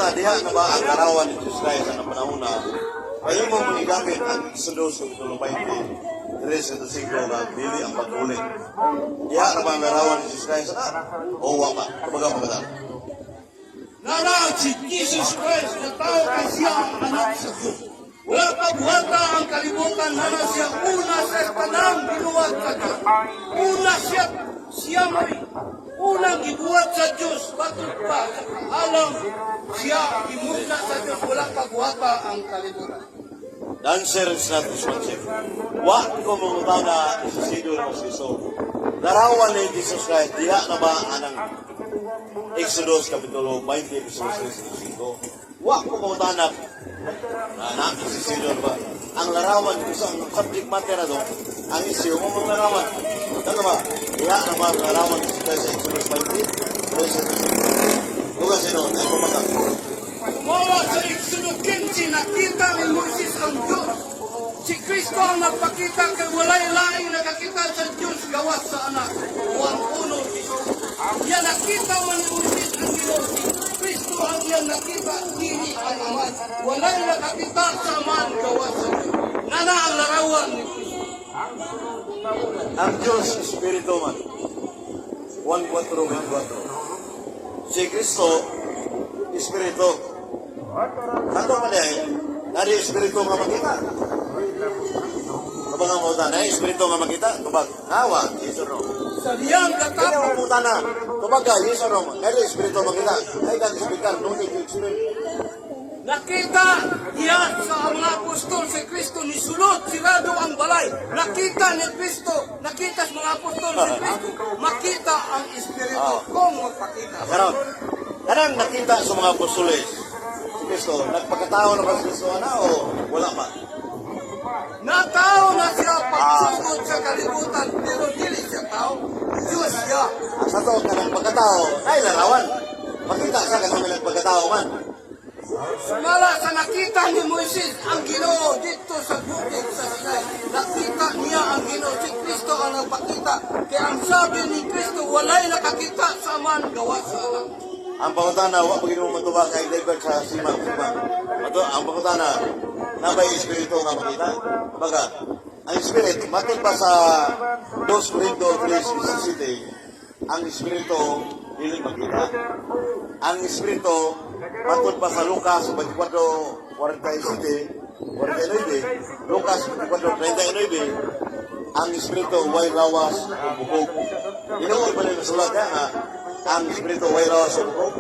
na, diha na ba ang larawan ni Jesus Christ sa panahon na kayo mo manigamit ang Exodus Kapitulo 20, 3 sa 5 na dili ang pag-ulit. Diha na ba ang larawan ni Jesus Christ na? O wala, kumbaga maganda. Nara si Jesus Christ na tao kay siya ang anak sa Diyos. Wala pagwata ang kalibutan na siya una sa tanang binuwag sa Diyos. Una siya may unang gibuhat sa Diyos. Batul pa sa alam siya imuna sa Diyos. Wala pagwata ang kalibutan. The answer is not this one, sir. Wa ko mong na isisidor mo si Jesus. Larawan ni Jesus Christ, diha na ba anang Exodus Kapitulo 20, verses 5. Wa ko mong na isisidor ba? Ang larawan, isang subject matter na doon, ang isyo mo mong larawan. Ano ba? Diha na ba ang larawan ni Jesus Christ sa Exodus 20, verses 5. Huwag sino, ay pumatang. Mula sa Exodus 15, nakita ni Moses ang Diyos. Si Kristo ang nagpakita kay walay laing nakakita sa Diyos gawas sa anak. Juan 1:16. Yan nakita man ni Moses ang Ginoo. Si Kristo ang yan nakita, dili ang aman. Walay nakakita sa aman gawas sa Diyos. Nana ang larawan ni Kristo. Ang Diyos Espiritu man. 1:4. Si Kristo Espiritu. Ato pa niya, nari Espiritu nga makita. Kapag ang mauta na, Espiritu nga makita, kapag nawa, yes or no? Sa diyang Kaya katapos, ang mauta na, kapag yes or no, nari Espiritu makita, ay kang speaker, no need to explain. nakita niya sa mga apostol si Kristo ni sulod, sirado ang balay. Nakita ni Kristo, nakita sa mga apostol si Kristo, makita ang Espiritu kung magpakita. Karon, kanang nakita sa mga apostoles, si Kristo, nagpagkatao na ba si Kristo na o wala pa? Natao na siya pagsugod sa kalibutan, pero dili siya tao. Diyos siya. Sa to, kanang pagkatao, ay larawan. Makita sa kanang nagpagkatao man. Sumala sa nakita ni Moises ang Ginoo dito sa bukid sa Sinai. Nakita niya ang Ginoo, si Kristo ang nagpakita. Kaya ang sabi ni Kristo, walay nakakita sa man gawa sa anak. Ang pangutana, wala pag mo matuwa kay David sa simang. Ang pangutana, nabay Espiritu nga makita. Baga, ang Espiritu, matid pa sa 2 Corinto 3:17, ang Espiritu, dili makita. Ang Espiritu, matid pa sa Lucas 24:49, Lucas 24:39, ang Espiritu, way lawas o bukog. Inuod pa rin nasulat niya nga, ang Espiritu, way lawas o bukog.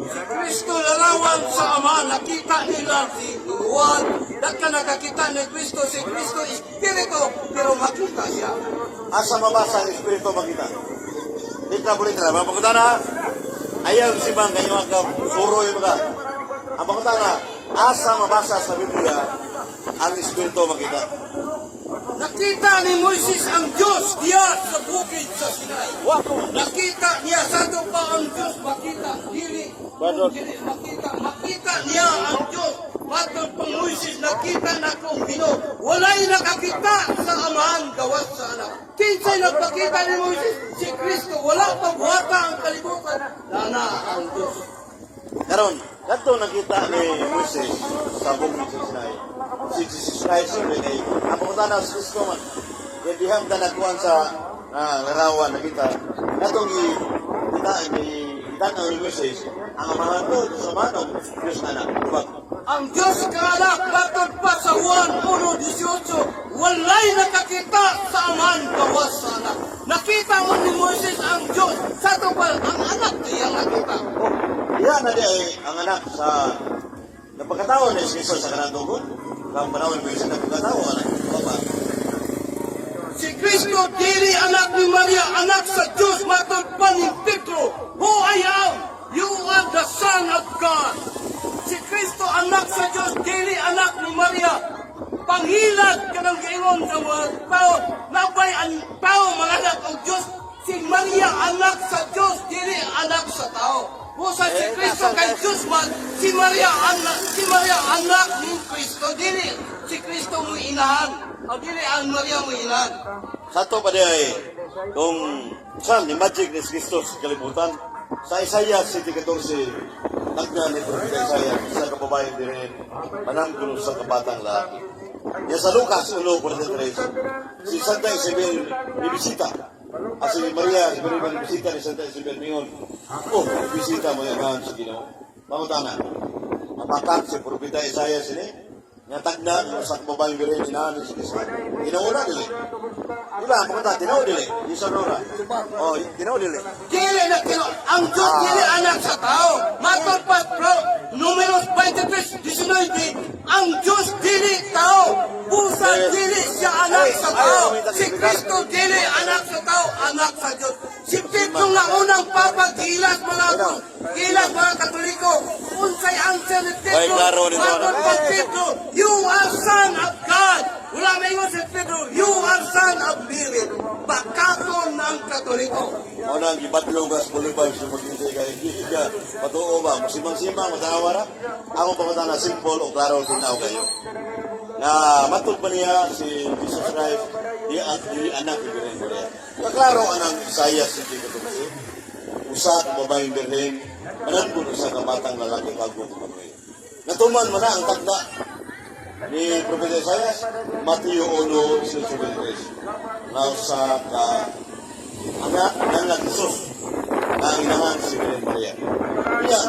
Kristo larawan sa Ama, nakita nila si Juan. Daka nakakita ni Kristo, si Kristo Espiritu, pero makita siya. Asa mabasa ang Espiritu makita? Dito po dito. Mga pagkutana, ayaw si Bang kayo ang suroy mga. Ang pagkutana, asa mabasa sa Biblia ang Espiritu makita? Nakita ni Moises ang Diyos diya sa bukid sa Sinai. Nakita niya sa ito pa ang Diyos makita. Dili makita niya ang Diyos. Matang pang Moises nakita na kung Ginoo. Walay nakakita sa amahan gawas sa anak. Kinsay nagpakita ni Moises? Si Kristo. Wala pagwata ang kalibutan. Nana ang Diyos. Karon, kadto nakita ni Moises sa bukid sa Sinai. Si Jesus Christ ay ang pagkutana sa Kristo man. Kaya dihang tanakuan sa larawan nakita. Katong kita ni Moises, ang amahan to sa manong Diyos na anak. Diba? Ang Diyos kaanak batod pa sa Juan 1:18, walay nakakita sa aman gawas sa anak. Nakita mo ni Moises ang Diyos, sa ito pa ang anak niya nakita. Yan na di ay ang anak sa napagkatawa ni Jesus sa kanang tugon. Kang panahon mo isa napagkatawa anak. Papa. Si Kristo dili anak ni Maria, anak sa Diyos, matod pa ni Pedro. Who I am? You are the Son of God. Si Kristo anak sa Diyos, dili anak ni Maria. Panghilad ka ng giingon sa mga tao, nabay ang tao manganak ang Diyos. Si Maria anak sa Diyos, dili anak sa tao. Busa si Kristo kay Diyos man, si Maria anak ni Kristo, dili si Kristo mo inahan. O dili ang Maria mo inahan. Sa to pa di ay kung saan ni Magic ni Kristo sa kalibutan sa Isaiah 7:14 Nagna ni Propeta Isaiah sa kababayan din rin, mananggulo sa kabatang lalaki. Yan sa Lucas 1:43, si Santa Isabel bibisita. Si Maria, si Maria bibisita ni Santa Isabel ngayon. Bibisita mo yan sa Ginoo. Pangutana, napakak si Propeta Isaiah sini, nga tagna sa kababayan din rin, inahan si Kristo. Ginauna dili. Diba, pangutana, tinaw dili. Yung sa Nora. Tinaw dili. Dili na kino, ang Diyos dili anak sa tao. Matod pa, Números 23:19, ang Diyos dili tao. Pusa dili siya anak sa tao. Si Kristo dili anak sa tao, anak sa Diyos. Si Pedro nga unang papagilas gilas mga Katoliko. Unsay answer ni Ay, Pedro? klaro nito, Matod pa Pedro, you are son of God. Wala may ingon si Pedro, you are son of Mary. Bakaton ng Katoliko. O nang gibadlogas bulibay sa mag-isay kay Giga. Patuo ba? Masimang-simang, matanawara? Ako pamatana simple o klaro tinaw kayo. Na matod pa niya si Jesus Christ, di anak ni Birhen Maria. Kaklaro anang Isaiah 60:13. Usa babaeng birhen, mananggulo sa kabatang lalaki bagong kumanuy. Natuman mo na ang tagda ni Propeta Isaiah, Mateo 1:23. Nausa ka anak ng Jesus na inahan si Birhen Maria. Kaya,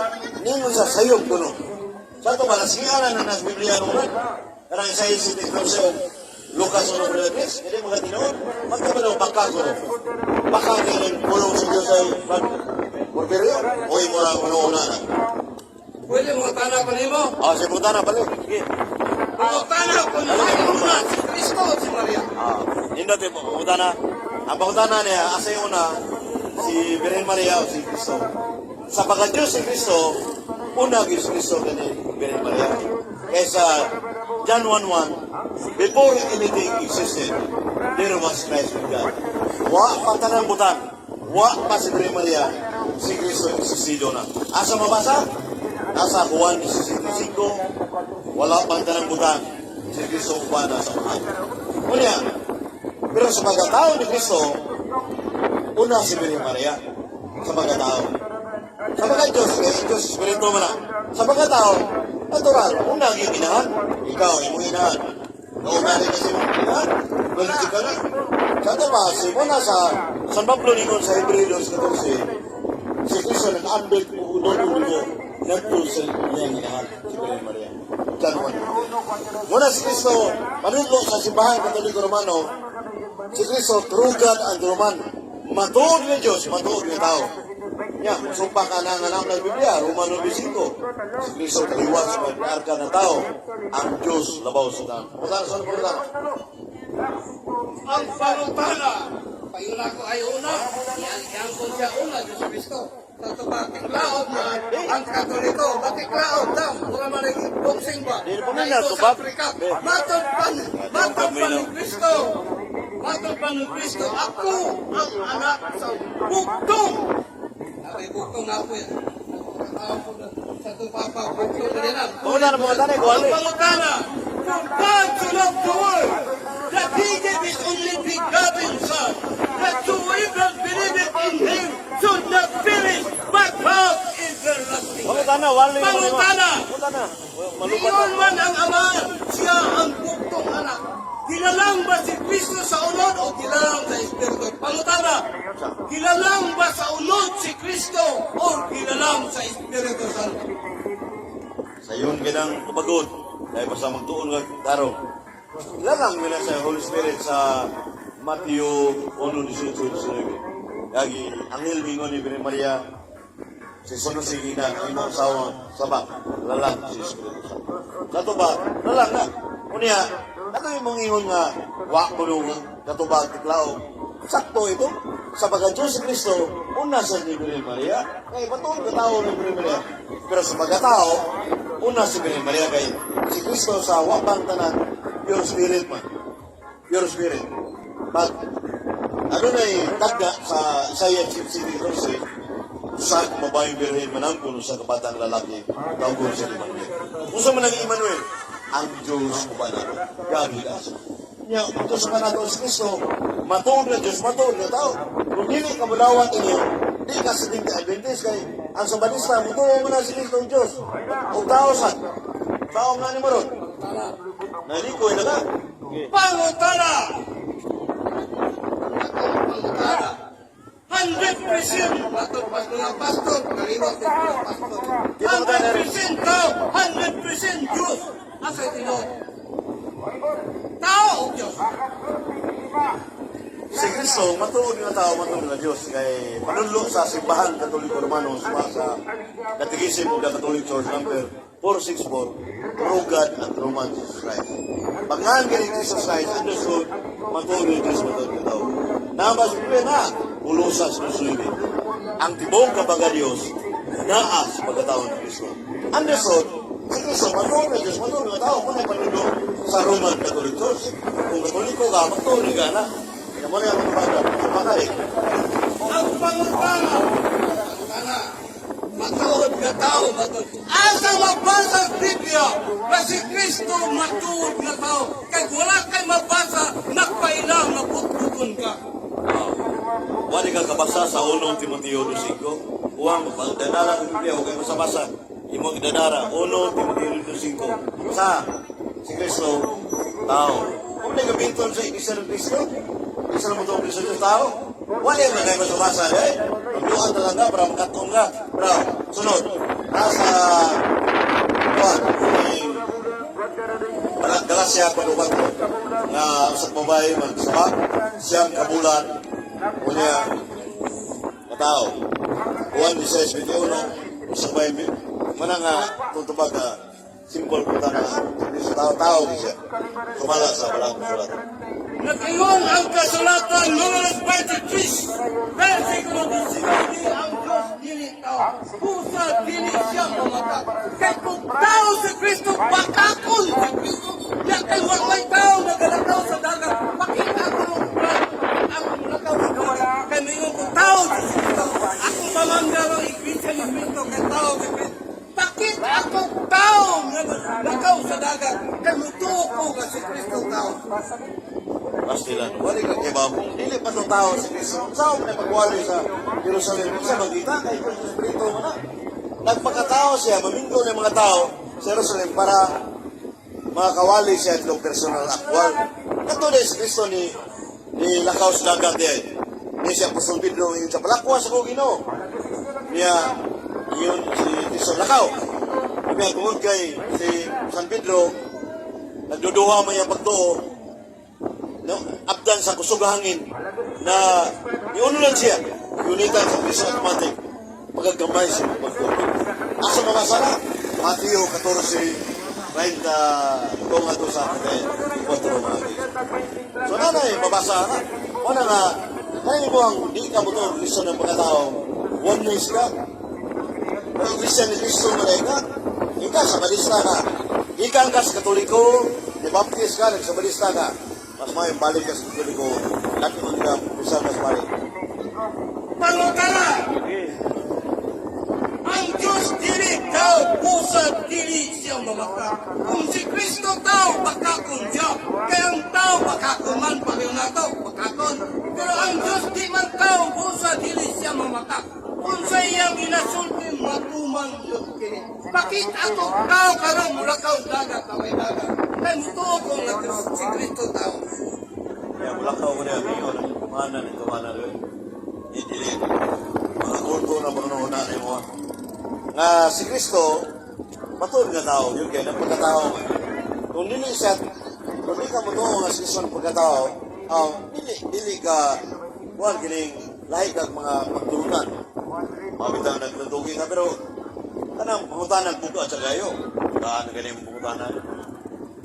ningon sa sayog kuno. Sa ito ba, nasiyaran na ng Biblia naman? Karang Isaiah 60:13, Lucas 1:3, hindi mga tinoon, magkabalaw baka kuno. Baka nilin kulong si Diyos ay Porfirio, o mo lang una na. Pwede mo tanah ko nimo? Si Putana balik. Ang tanah ko nimo ay una, si Kristo o si Maria. Indot yung Putana. Ang Putana niya, asa yung una, si Birhen Maria o si Kristo. Sa pagka-Diyos si Kristo, una si Kristo kani Birhen Maria. Kaysa John 1:1, before anything existed, there was Christ with God. Wa pa tanang butan, wa pa si Birhen Maria, si Kristo existido na. Asa mabasa? Nasa Juan 17:5, wala pang tanang butan, si Kristo pa na sa umahan. Unya, pero sa pagkatao ni Kristo, una si Birhen Maria, sa pagkatao. Sa pagka-Diyos, kaya Diyos, Espiritu mo na. Sa pagkatao, natural, una ang inahan, ikaw ay mong inahan. Naumari kasi mong inahan, balik ka na. Sa ito ba, si muna sa San Pablo ningon sa Hebreos 14, si Kristo nag-ambit po doon mo, nagtul sa niyang inahan, si Birhen Maria. John 1. Muna si Kristo, manunlo sa simbahan Katoliko Romano, si Kristo, true God and Roman. Matuod ni Diyos, matuod ni tao. Nya, sumpa ka na nga ng Biblia, Romano 5. Si Kristo kaliwas sa pag-arka ng tao, ang Diyos labaw sa tao. Pagkatala, saan po na? Ang panutana, payuna ko ay una, yan ko siya una, Diyos Kristo. Sa ito ba, tiklaod na ang Katoliko, batiklaod daw, wala man naging boxing ba? Di po Na na ito tubab. sa Afrika, matod pa ni Kristo. Matod pa ni Kristo, ako ang anak sa buktong. May buktong na ako yan. Sa ito papa, buktong na yan. Pagkatala, pagkatala, kuwali. Pangutana, for God so loved the world, that He gave His only begotten Son, that whoever believeth in Him should not perish, but have everlasting life. Pagkatala, wali. Pangutana, Pagkatala, malupat Diyon man ang Ama, siya ang buktong anak. Kilalang ba si Kristo sa unod o kilalang sa Espiritu? Pangutana, kilalang ba sa unod si Kristo o kilalang sa Espiritu Santo? Sa yun, ganang kapagod. Dahil basta magtuon nga tarong. Ilangang nila sa Holy Spirit sa Matthew 1:18. Lagi, anghel mingon ni Birhen Maria, si sunod si Gina, ang imong asawa, sabak, lalang si Espiritu Santo. Kato ba, lalang na. Unya, nato yung mong ingon nga, wak mo nung katubag tiklao. Sakto ito, sa pagka-Diyos si Kristo, una sa ni Birhen Maria, kaya patuon ka tao ni Birhen Maria. Pero sa pagkatao, una si Birhen Maria kay si Kristo sa wapang tanan, pure spirit man. Pure spirit. But, ano na tagda sa Isaiah 60:13, sa babaeng birhen manangkon sa kabatang lalaki, tawgon sa Emmanuel. Kung sa manang Emmanuel, ang Diyos ba na gagilas. Nya, ito sa kanato si Kristo, matuod na Diyos, matuod na tao. Kung hindi ka malawat inyo, di ka sa tingka Adventist kay ang sabanista, mutuo mo na si Kristo ang Diyos. O tao sa. Tao nga ni Maron. Nalikoy na ka. Pangutana! Pangutana! 100% pastor, pastor, kaliwag din po, pastor. 100% tao, 100% Diyos. Asa ito? Tao o Diyos? Si Kristo, matuod nga tao, matuod nga Diyos. Kay panunlo sa simbahan Katoliko Romano sa Catechism of the Catholic Church number 464, through God and through man Jesus Christ. Pagngaan ka ni Jesus Christ, understood, matuod nga Diyos, matuod nga tao. Nabas mo na, ulusas ng sulimin. Ang tibong kabaga Diyos, naas pagkatao ng Kristo. Understood, si Kristo, matuod nga Diyos, matuod nga tao. Kung ay panunlo sa Roman Catholic Church, kung Katoliko ka, matuod nga na. Kaya mo na yung mga pagkakalik. Ang pangutana, matuod ka tao, matuod. Asa mabasa sa Biblia na si Kristo matuod na tao, kaya wala kay mabasa, nagpailang na putputun ka. Wali ka kabasa sa 1 Timoteo 2.5. Huwag magdanara ng Biblia, huwag kayo masabasa. Imong idanara, 1 Timoteo 2.5. Sa si Kristo, tao. Kung may gabinton sa Iglesia ng Kristo, isa na mo itong Kristo ng tao, wali ka kayo masabasa. Pagluan talaga, para makatong ka. Pero, sunod, nasa Galacia 4:4 na sa babae magsama siyang kabulan unya katao Juan 16:21 sa babae mana nga tutubag ka simple po na sa tao siya kumala sa balang sulat. Nag-iwan ang kasulatan Números 23, versikulo 19, ang Diyos dili tao, pusa dili siya mamata. Kaya kung tao si Kristo, bakakon si Kristo. Kaya kay may tao nagalakaw sa dagat, pakita ko ng plan, ako nalakaw sa dagat. Kaya mayroon kong tao si Kristo, ako mamangga ng iglesia ni Kristo, kay tao si Kristo. Bakit ako tao nalakaw sa dagat, kaya mutuo ko nga si Kristo tao. Pastilan, wali ka kay Babo. Dili pa itong tao si Kristo. Saan mo na pagwali sa Jerusalem? Sa magkita kay Espiritu mo na. Nagpagkatao siya, maminggo ng mga tao sa Jerusalem para makakawali siya itong personal akwal. Ito na si Kristo ni lakaw sa dagat yan. Niya siya Apostol Pedro yung sa palakwa sa Kugino. Niya, yun si Kristo lakaw. Niya tungod kay si San Pedro, nagduduha mo yung pagtuo, no, abdan sa kusugahangin na iunulan siya unitan sa Kristo automatic pagkagamay siya pagtubig asa mga sala Mateo 14:30 kung ato sa atin 4 mga so nanay mabasa na wala nga kaya mo ang di ka mo ito Kristo ng pagkatao oneness ka ang Kristo ni Kristo malaika ika sa balista ka ika ka sa Katoliko ni Baptist ka nagsabalista ka mas may balik ka sa Katoliko lagi mo nila bisa mas balik Pangutana! Ang Diyos dili tao, pusa dili siya mamata. Kung si Kristo tao, bakakon siya. Kaya ang tao, bakakon man, pagyo na tao, bakakon. Pero ang Diyos di man tao, pusa dili siya mamata. Kung sa iyang inasulti, matumang yun kini. Bakit ako tao karang mulakaw dagat, kamay dagat? Kaya mutuo ko na si Kristo tao. kaya mulakaw ko niya ngayon mana nito mana rin hindi mga kulto na mga rin mo nga si Kristo matulog na tao yun kaya ng pagkatao kung dili siya kung di ka mutuo nga si Kristo ng pagkatao dili ka wal kining lahi kag mga pagtulunan mabitang nagtutugi ka pero kanang pangutanan buka at sagayo kaan ganing pangutanan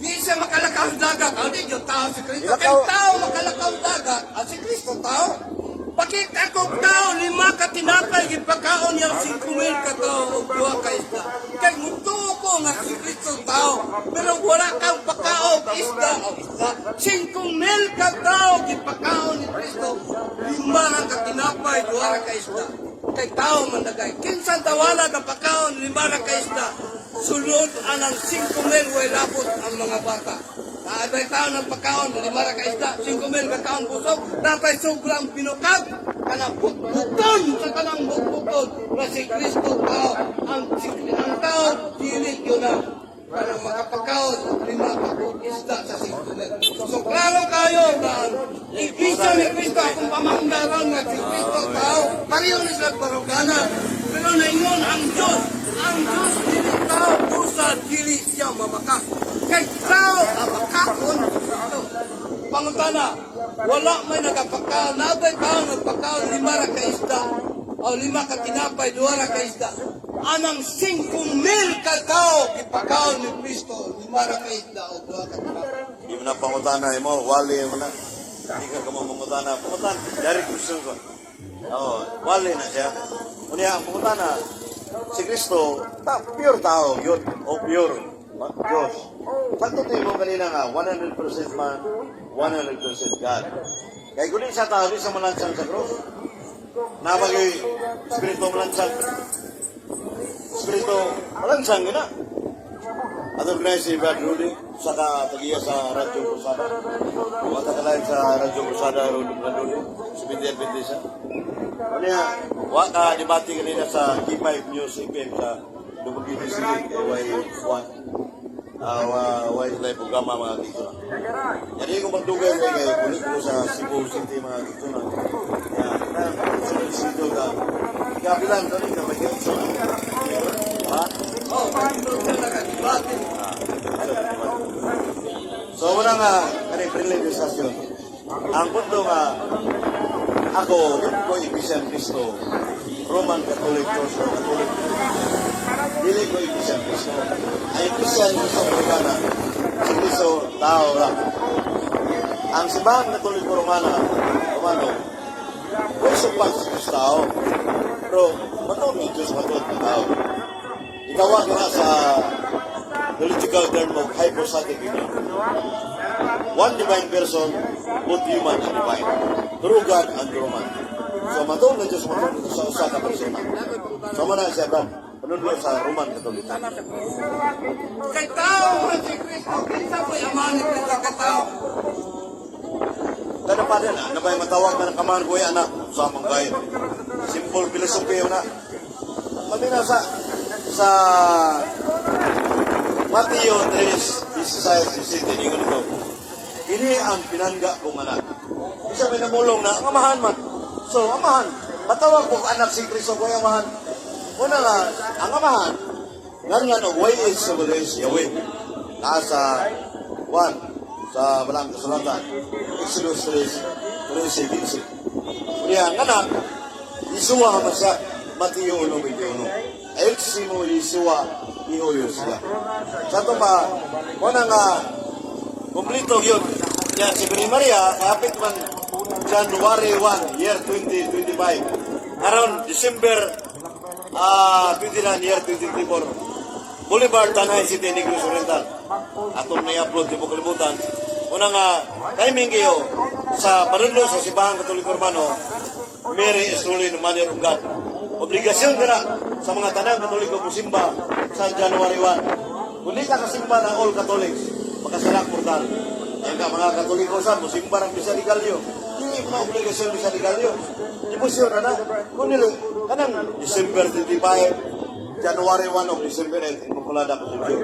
Di siya makalakaw sa dagat. Hindi yung tao si Kristo. Ilakaw. Kaya tao makalakaw sa dagat. At si Kristo tao. Bakit akong tao, 5 ka tinapay, ipakaon niyang 5,000 ka tao o 2 ka isda. Kaya mutuo ko nga si Kristo tao. Pero wala kang pakaon isda o isda. 5,000 ka tao, ipakaon ni Kristo. 5 ka tinapay, 2 ka isda. Kay tao man nagay. Kinsan tawala ka pakaon, 5 ka isda. Sulod anang 5,000 way labot ang mga bata. Naatay tao ng pagkaon, 5 ka isda, 5,000 ka kaon pusok, natay sobrang pinukag. kanang bukbuton sa kanang bukbuton nga si Kristo tao ang tao dili yun na kanang makapakaon o lima isda sa singkulan. So klaro kayo na ang iglesia ni Kristo akong pamangdaran nga si Kristo tao pareho ni sa barugana pero naingon ang Diyos dili tao usa dili siya mamaka kay tao ang makakon pangutana wala may nagapakaon nabay tao nagpakaon 5 ra ka isda o 5 ka tinapay 2 ra ka isda anang 5,000 ka tao ipakaon ni Kristo 5 ra ka isda o 2 ka tinapay. Di mo na pangutana mo, wali mo na. Hindi ka pangutana. Pangutana, dari Kristo ko. Oo, wali na siya. Kunya, ang pangutana, si Kristo, pure tao, yun, o pure, Diyos. Pagtutin mo kanina nga, 100% man, 100% God. Kaya kung sa tao, di sa malansang sa cross. Nabagay, Espiritu malansang. Espiritu malansang, gina. Atau kena si Brad Rudy, saka tagiya sa Radyo Brusada. Mata kalain sa Radyo Brusada, Rudy Brad Rudy, sebintian-binti siya. Kanya, waka debati kanina sa K5 News FM sa WBC Y1. Y programa mga dito na. Jadi kung magdugay kayo, kulit ko sa Cebu City mga dito na. Kaya, dito ka. Kaya bilang doon ka, may dito na. Ha? Oh, pagkakot ka nakadibati. So, muna nga, kanil privilegisasyon. Ang punto nga, ako, yun ko Iglesia Cristo, Roman Catholic Church, Catholic dili ko Iglesia Cristo. Ang Iglesia Cristo, Romana, si Cristo, tao lang. Ang simbahan Catholic Romana, puso pa si Cristo tao. Pero, matawag ng Diyos matawag ng tao. Itawag na sa theological term of hypostatic union. One divine person, both human and divine. True God and true man. So, matawag ng Diyos matawag sa usa ka persona. Sama na siya, Brad. Panunod sa Roman Catholic. Kay tao nga si Kristo, kinsa ko'y amahan ni Kristo kay tao. Kada pa rin, nabay matawag na ng kamahan ko yan na sa manggay. Simple philosophy yun na. Pamina sa Mateo 3:16-17, ingon ito. Ini ang pinangga kong anak. Isa may namulong na, ang amahan man. So, amahan. Matawag kong anak si Kristo ko yung amahan. Una nga, ang amahan, nga no, way is symbolized Yahweh. Nasa 1, sa Balang Kasulatan, Exodus 3:15. Kaya nga na, isuwa ka siya, Mateo 1:21. Eximo Yeshua ihoyo siya. Sa ito pa, muna nga, kumplito yun. Yan, si Birhen Maria, kapit man January 1, year 2025. Around December 29, year 2024. Boulevard, Tanay City, Negros Oriental. Atong na-upload, di po kalimutan. Muna nga, timing kayo sa panunlo sa Simbahan Katoliko Romano, Mary is ruling the Mother of God. Obligasyon ka na sa mga tanang Katoliko musimba sa January 1. Kung di ka kasimba ng all Catholics, makasalak portal. Yan ka, mga Katoliko sa musimba ng Misa de Gallo. Hindi mo obligasyon ng Misa de Gallo. Imusyon na na. Kung nila, kanang December 25, January 1 of December 8, magkulada ko sa Diyo.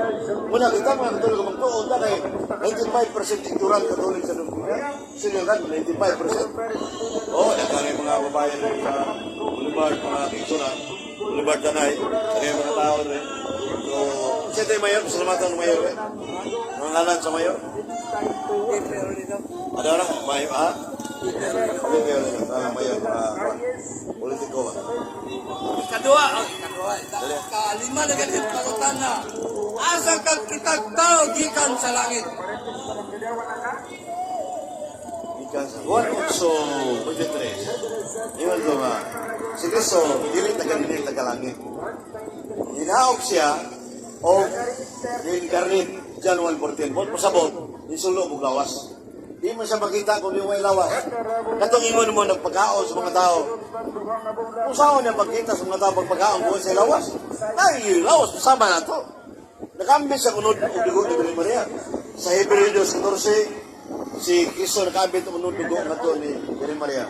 Muna kita mga Katoliko magtuon na kay 95% ignorant Katolik sa Dunia. Sino kan 95%. Oh, nagkari mga babae sa Boulevard, mga Kingsona, Boulevard Tanay, kaya mga tao rin. So, siya tayo mayor, salamatan ng mayor eh. Mga ngalan sa mayor. Ada orang mayor, ha? Mayor, mayor, politiko ba? Kadua, kalima na ganit pagutan na. Asa kang kitag tao gikan sa langit. Juan 8:23. Iwan ko nga, si Kristo, dili taga-dili taga-langit. Hinaok siya, o incarnate John 1:14. Pasabot, isulo mo lawas. Di mo siya makita kung di mo lawas. Katong ingon mo nagpagkaon sa mga tao. Kung saan niya pagkita sa mga tao pagpagkaon mo sa lawas. Ay, lawas, sama na to. Nakambit sa kunod o dugo ni Birhen Maria. Sa Hebreo 14, si Kristo nakabit ang unod dugo na to ni Birhen Maria.